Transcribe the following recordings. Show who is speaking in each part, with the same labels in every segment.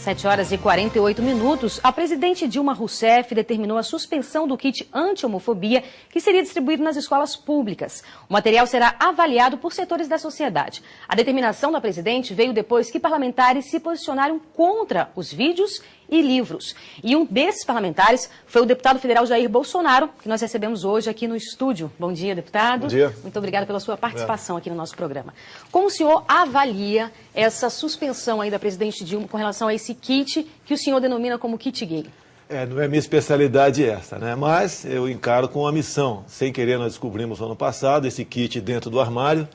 Speaker 1: 7h48, a presidente Dilma Rousseff determinou a suspensão do kit anti-homofobia que seria distribuído nas escolas públicas. O material será avaliado por setores da sociedade. A determinação da presidente veio depois que parlamentares se posicionaram contra os vídeos e livros. E um desses parlamentares foi o deputado federal Jair Bolsonaro, que nós recebemos hoje aqui no estúdio. Bom dia, deputado.
Speaker 2: Bom dia.
Speaker 1: Muito obrigada pela sua participação aqui no nosso programa. Como o senhor avalia essa suspensão aí da presidente Dilma com relação a esse kit que o senhor denomina como kit gay?
Speaker 2: Não é minha especialidade essa, né? Mas eu encaro com a missão. Sem querer, nós descobrimos no ano passado esse kit dentro do armário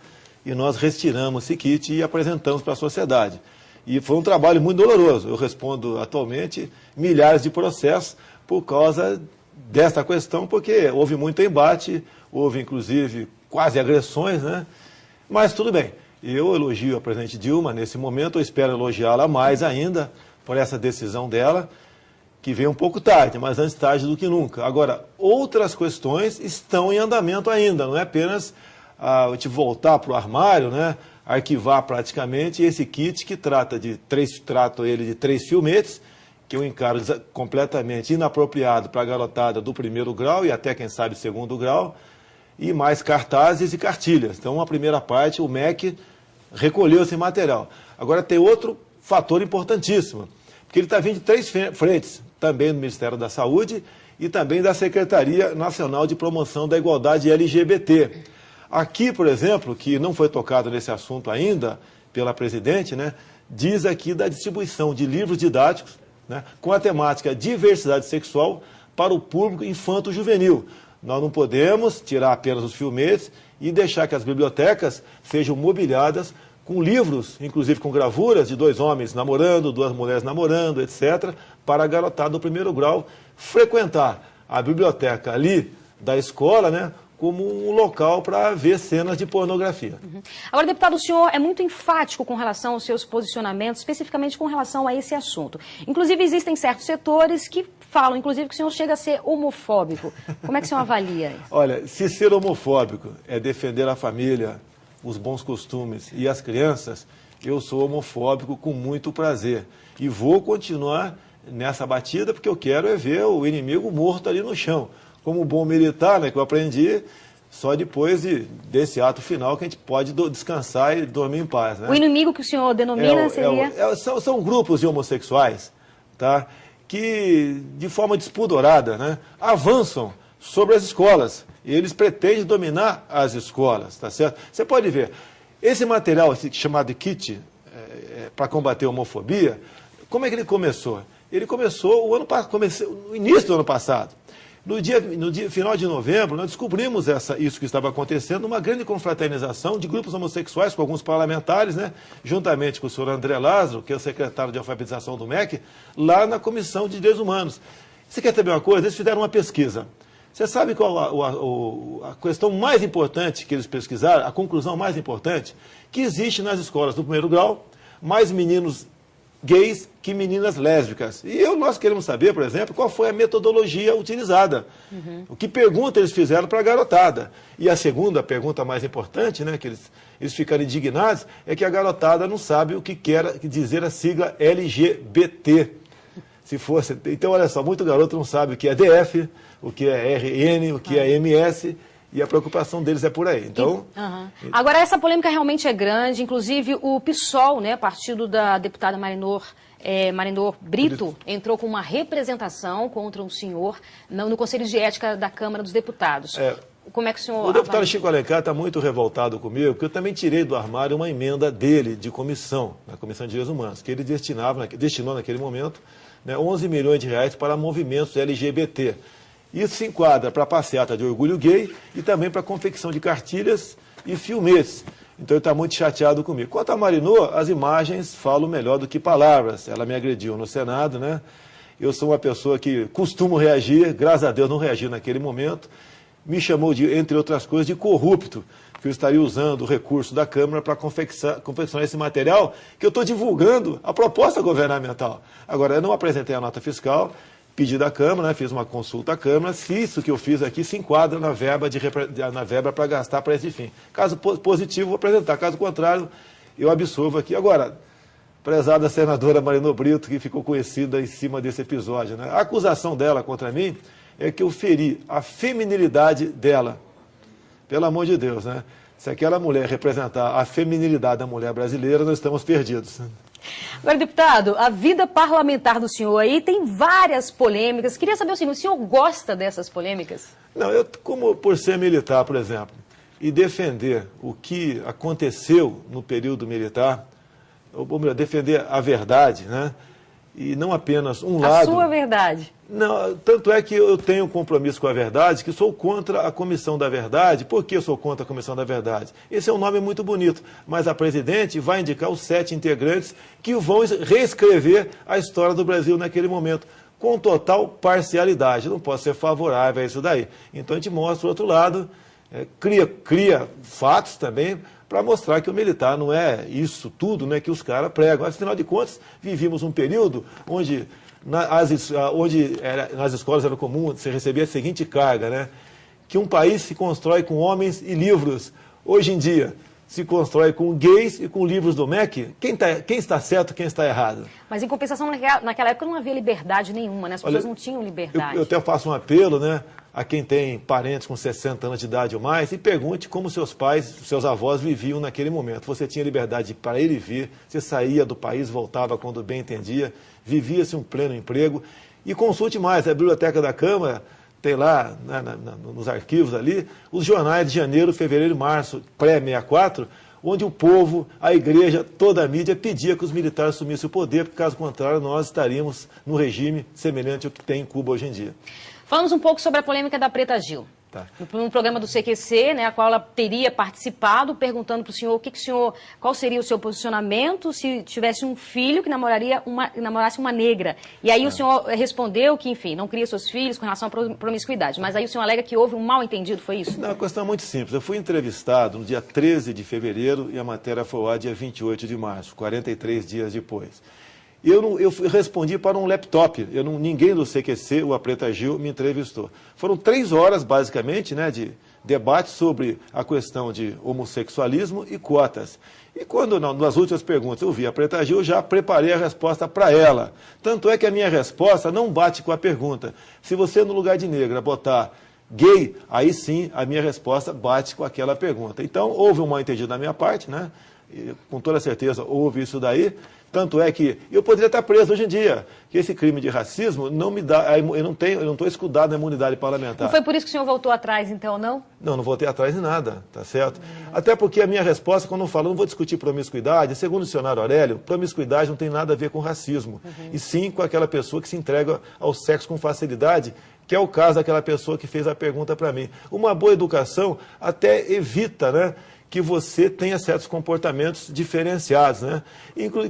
Speaker 2: e nós retiramos esse kit e apresentamos para a sociedade. E foi um trabalho muito doloroso. Eu respondo atualmente milhares de processos por causa desta questão, porque houve muito embate, houve inclusive quase agressões, né? Mas tudo bem. Eu elogio a presidente Dilma nesse momento, eu espero elogiá-la mais ainda por essa decisão dela, que veio um pouco tarde, mas antes tarde do que nunca. Agora, outras questões estão em andamento ainda, não é apenas a gente voltar para o armário, né? Arquivar praticamente esse kit que trato ele de 3 filmetes, que eu encaro completamente inapropriado para a garotada do 1º grau e até, quem sabe, 2º grau, e mais cartazes e cartilhas. Então, a primeira parte, o MEC recolheu esse material. Agora, tem outro fator importantíssimo, porque ele está vindo de 3 frentes, também do Ministério da Saúde e também da Secretaria Nacional de Promoção da Igualdade LGBT. Aqui, por exemplo, que não foi tocado nesse assunto ainda pela presidente, né, diz aqui da distribuição de livros didáticos, né, com a temática diversidade sexual para o público infanto-juvenil. Nós não podemos tirar apenas os filmetes e deixar que as bibliotecas sejam mobiliadas com livros, inclusive com gravuras de 2 homens namorando, 2 mulheres namorando, etc., para a garotada do 1º grau frequentar a biblioteca ali da escola, né, como um local para ver cenas de pornografia.
Speaker 1: Agora, deputado, o senhor é muito enfático com relação aos seus posicionamentos, especificamente com relação a esse assunto. Inclusive, existem certos setores que falam, inclusive, que o senhor chega a ser homofóbico. Como é que o senhor avalia isso?
Speaker 2: Olha, se ser homofóbico é defender a família, os bons costumes e as crianças, eu sou homofóbico com muito prazer. E vou continuar nessa batida, porque eu quero é ver o inimigo morto ali no chão. Como um bom militar, né, que eu aprendi, só depois desse ato final que a gente pode descansar e dormir em paz. Né?
Speaker 1: O inimigo que o senhor denomina seria?
Speaker 2: São grupos de homossexuais, tá, que, de forma despudorada, né, avançam sobre as escolas. E eles pretendem dominar as escolas, tá certo? Você pode ver, esse material chamado de kit para combater a homofobia, como é que ele começou? Ele começou no início do ano passado. No final de novembro, nós descobrimos isso que estava acontecendo, uma grande confraternização de grupos homossexuais com alguns parlamentares, né, juntamente com o senhor André Lázaro, que é o secretário de alfabetização do MEC, lá na Comissão de Direitos Humanos. Você quer saber uma coisa? Eles fizeram uma pesquisa. Você sabe qual a questão mais importante que eles pesquisaram, a conclusão mais importante? Que existe nas escolas do 1º grau mais meninos gays que meninas lésbicas. E nós queremos saber, por exemplo, qual foi a metodologia utilizada. O que pergunta eles fizeram para a garotada. E a segunda pergunta mais importante, né, que eles ficaram indignados, é que a garotada não sabe o que quer dizer a sigla LGBT. Se fosse, então, olha só, muito garoto não sabe o que é DF, o que é RN, o que é MS, e a preocupação deles é por aí. Então,
Speaker 1: Agora, essa polêmica realmente é grande, inclusive o PSOL, né, partido da deputada Marinor Brito, entrou com uma representação contra um senhor no Conselho de Ética da Câmara dos Deputados. Como é que o senhor...
Speaker 2: O deputado Chico Alencar está muito revoltado comigo, porque eu também tirei do armário uma emenda dele, de comissão, na Comissão de Direitos Humanos, que ele destinou naquele momento, né, 11 milhões de reais para movimentos LGBT. Isso se enquadra para a passeata de orgulho gay e também para a confecção de cartilhas e filmetes. Então ele está muito chateado comigo. Quanto a Marinô, as imagens falam melhor do que palavras. Ela me agrediu no Senado, né? Eu sou uma pessoa que costumo reagir, graças a Deus não reagi naquele momento. Me chamou, entre outras coisas, de corrupto, que eu estaria usando o recurso da Câmara para confeccionar esse material que eu estou divulgando a proposta governamental. Agora, eu não apresentei a nota fiscal, pedi da Câmara, né, fiz uma consulta à Câmara, se isso que eu fiz aqui se enquadra na verba para gastar para esse fim. Caso positivo, vou apresentar. Caso contrário, eu absolvo aqui. Agora, prezada senadora Marina Brito, que ficou conhecida em cima desse episódio, né? A acusação dela contra mim é que eu feri a feminilidade dela. Pelo amor de Deus, né? Se aquela mulher representar a feminilidade da mulher brasileira, nós estamos perdidos.
Speaker 1: Agora, deputado, a vida parlamentar do senhor aí tem várias polêmicas. Queria saber o seguinte, o senhor gosta dessas polêmicas?
Speaker 2: Não, eu, como por ser militar, por exemplo, e defender o que aconteceu no período militar, ou melhor, defender a verdade, né? E não apenas um lado.
Speaker 1: A sua verdade.
Speaker 2: Não, tanto é que eu tenho um compromisso com a verdade, que sou contra a Comissão da Verdade. Por que eu sou contra a Comissão da Verdade? Esse é um nome muito bonito, mas a presidente vai indicar os 7 integrantes que vão reescrever a história do Brasil naquele momento, com total parcialidade. Eu não posso ser favorável a isso daí. Então a gente mostra o outro lado, cria fatos também, para mostrar que o militar não é isso tudo, né, que os caras pregam. Afinal de contas, vivíamos um período onde nas escolas era comum você receber a seguinte carga, né, que um país se constrói com homens e livros. Hoje em dia, se constrói com gays e com livros do MEC. Quem está certo, quem está errado?
Speaker 1: Mas, em compensação, naquela época não havia liberdade nenhuma, né? As pessoas não tinham liberdade.
Speaker 2: Eu até faço um apelo, né, a quem tem parentes com 60 anos de idade ou mais, e pergunte como seus pais, seus avós viviam naquele momento. Você tinha liberdade para ir e vir, você saía do país, voltava quando bem entendia, vivia-se um pleno emprego. E consulte mais, a Biblioteca da Câmara tem lá, né, nos arquivos ali, os jornais de janeiro, fevereiro e março, pré-64, onde o povo, a igreja, toda a mídia pedia que os militares assumissem o poder, porque caso contrário nós estaríamos no regime semelhante ao que tem em Cuba hoje em dia.
Speaker 1: Falamos um pouco sobre a polêmica da Preta Gil.
Speaker 2: Tá.
Speaker 1: No programa do CQC, né, a qual ela teria participado, perguntando para o senhor qual seria o seu posicionamento se tivesse um filho que namorasse uma negra. E aí o senhor respondeu que, enfim, não cria seus filhos com relação à promiscuidade. Mas aí o senhor alega que houve um mal-entendido, foi isso?
Speaker 2: Não, a questão é muito simples. Eu fui entrevistado no dia 13 de fevereiro e a matéria foi ao ar dia 28 de março, 43 dias depois. Eu respondi para um laptop, ninguém do CQC, o Preta Gil, me entrevistou. Foram 3 horas, basicamente, né, de debate sobre a questão de homossexualismo e cotas. E quando, nas últimas perguntas, eu vi a Preta Gil, eu já preparei a resposta para ela. Tanto é que a minha resposta não bate com a pergunta. Se você, no lugar de negra, botar gay, aí sim a minha resposta bate com aquela pergunta. Então, houve um mal-entendido da minha parte, né? E, com toda certeza houve isso daí. Tanto é que eu poderia estar preso hoje em dia, que esse crime de racismo não me dá, eu não estou escudado na imunidade parlamentar.
Speaker 1: Não foi por isso que o senhor voltou atrás, então, não?
Speaker 2: Não voltei atrás de nada, tá certo? Até porque a minha resposta, quando eu falo, não vou discutir promiscuidade, segundo o dicionário Aurélio, promiscuidade não tem nada a ver com racismo, e sim com aquela pessoa que se entrega ao sexo com facilidade, que é o caso daquela pessoa que fez a pergunta para mim. Uma boa educação até evita, né, que você tenha certos comportamentos diferenciados, né?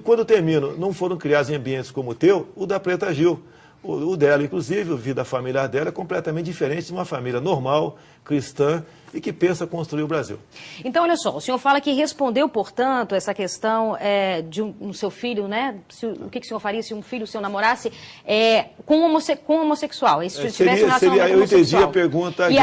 Speaker 2: Quando eu termino, não foram criados em ambientes como o teu, o da Preta Gil. O dela, inclusive, a vida familiar dela é completamente diferente de uma família normal, cristã, e que pensa construir o Brasil.
Speaker 1: Então, olha só, o senhor fala que respondeu, portanto, essa questão de um seu filho, né? O que o senhor faria se um filho seu namorasse com um homossexual? Se tivesse
Speaker 2: eu entendi a pergunta aqui.
Speaker 1: E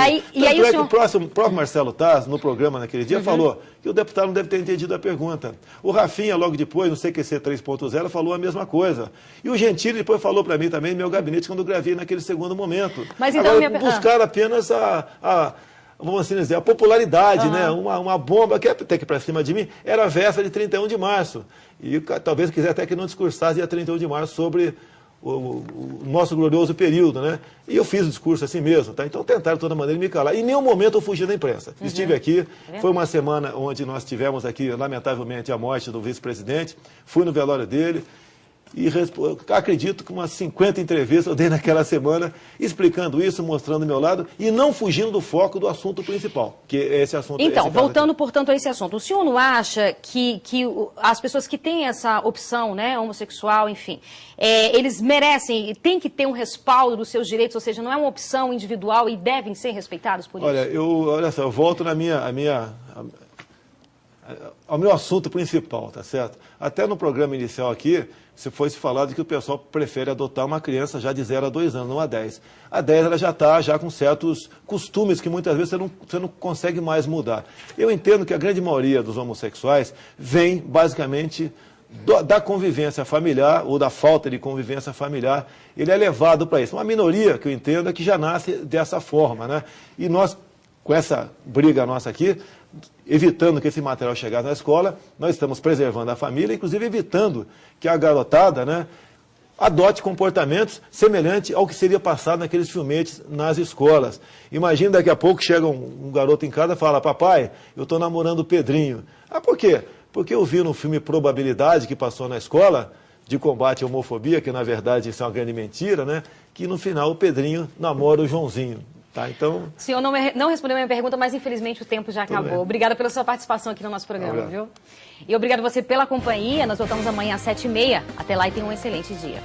Speaker 1: aí o senhor...
Speaker 2: O próprio Marcelo Taz, no programa naquele dia, falou que o deputado não deve ter entendido a pergunta. O Rafinha, logo depois, no CQC 3.0, falou a mesma coisa. E o Gentili depois falou para mim também, no meu gabinete, quando eu gravei naquele segundo momento.
Speaker 1: Mas então,
Speaker 2: agora, buscar apenas vamos assim dizer, a popularidade, né? Uma bomba que até que para cima de mim era a véspera de 31 de março. E talvez quiser até que não discursasse dia 31 de março sobre o nosso glorioso período, né? E eu fiz o discurso assim mesmo, tá? Então tentaram de toda maneira me calar. Em nenhum momento eu fugi da imprensa. Estive aqui, foi uma semana onde nós tivemos aqui, lamentavelmente, a morte do vice-presidente, fui no velório dele, e acredito que umas 50 entrevistas eu dei naquela semana, explicando isso, mostrando o meu lado e não fugindo do foco do assunto principal, que é esse assunto.
Speaker 1: Então, voltando, portanto, a esse assunto, o senhor não acha que as pessoas que têm essa opção, né, homossexual, enfim, eles merecem, têm que ter um respaldo dos seus direitos, ou seja, não é uma opção individual e devem ser respeitados por isso?
Speaker 2: Olha só, eu volto ao meu assunto principal, tá certo? Até no programa inicial aqui, se falado que o pessoal prefere adotar uma criança já de 0 a 2 anos, não a 10. A 10 ela já está com certos costumes que muitas vezes você não consegue mais mudar. Eu entendo que a grande maioria dos homossexuais vem basicamente da convivência familiar ou da falta de convivência familiar, ele é levado para isso. Uma minoria, que eu entendo, é que já nasce dessa forma, né? E nós, com essa briga nossa aqui, evitando que esse material chegasse na escola, nós estamos preservando a família, inclusive evitando que a garotada, né, adote comportamentos semelhantes ao que seria passado naqueles filmetes nas escolas. Imagina daqui a pouco chega um garoto em casa e fala: papai, eu estou namorando o Pedrinho. Ah, por quê? Porque eu vi no filme Probabilidade, que passou na escola, de combate à homofobia, que na verdade isso é uma grande mentira, né? Que no final o Pedrinho namora o Joãozinho. Tá, então...
Speaker 1: O senhor não respondeu a minha pergunta, mas infelizmente o tempo já acabou. Obrigada pela sua participação aqui no nosso programa, viu? E obrigado você pela companhia. Nós voltamos amanhã às 7h30. Até lá e tenha um excelente dia.